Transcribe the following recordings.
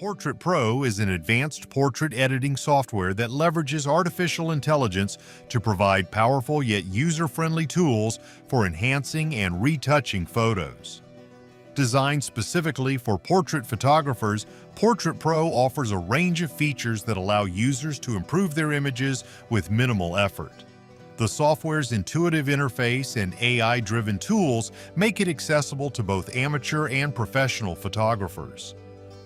Portrait Pro is an advanced portrait editing software that leverages artificial intelligence to provide powerful yet user-friendly tools for enhancing and retouching photos. Designed specifically for portrait photographers, Portrait Pro offers a range of features that allow users to improve their images with minimal effort. The software's intuitive interface and AI-driven tools make it accessible to both amateur and professional photographers.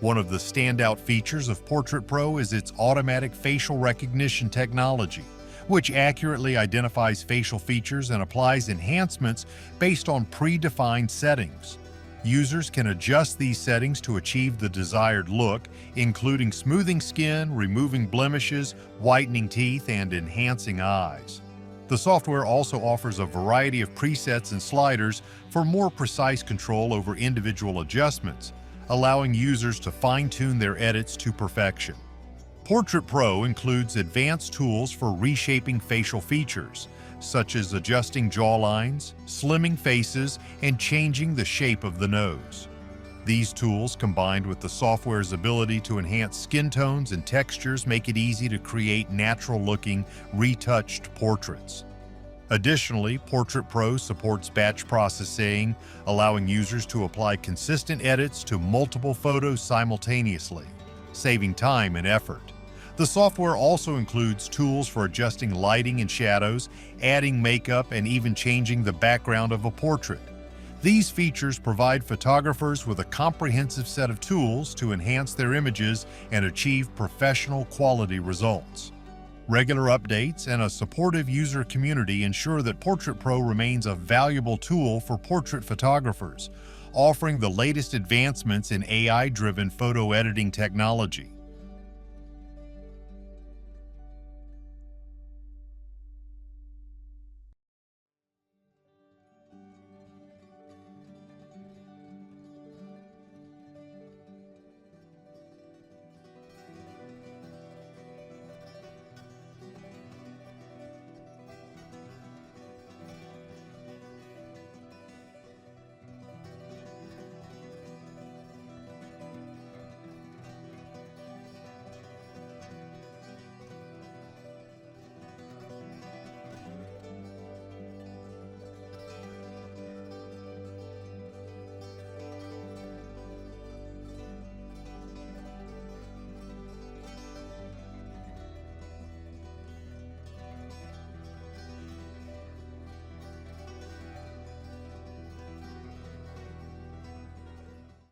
One of the standout features of Portrait Pro is its automatic facial recognition technology, which accurately identifies facial features and applies enhancements based on predefined settings. Users can adjust these settings to achieve the desired look, including smoothing skin, removing blemishes, whitening teeth, and enhancing eyes. The software also offers a variety of presets and sliders for more precise control over individual adjustments, allowing users to fine-tune their edits to perfection. Portrait Pro includes advanced tools for reshaping facial features, such as adjusting jawlines, slimming faces, and changing the shape of the nose. These tools, combined with the software's ability to enhance skin tones and textures, make it easy to create natural-looking, retouched portraits. Additionally, Portrait Pro supports batch processing, allowing users to apply consistent edits to multiple photos simultaneously, saving time and effort. The software also includes tools for adjusting lighting and shadows, adding makeup, and even changing the background of a portrait. These features provide photographers with a comprehensive set of tools to enhance their images and achieve professional quality results. Regular updates and a supportive user community ensure that Portrait Pro remains a valuable tool for portrait photographers, offering the latest advancements in AI-driven photo editing technology.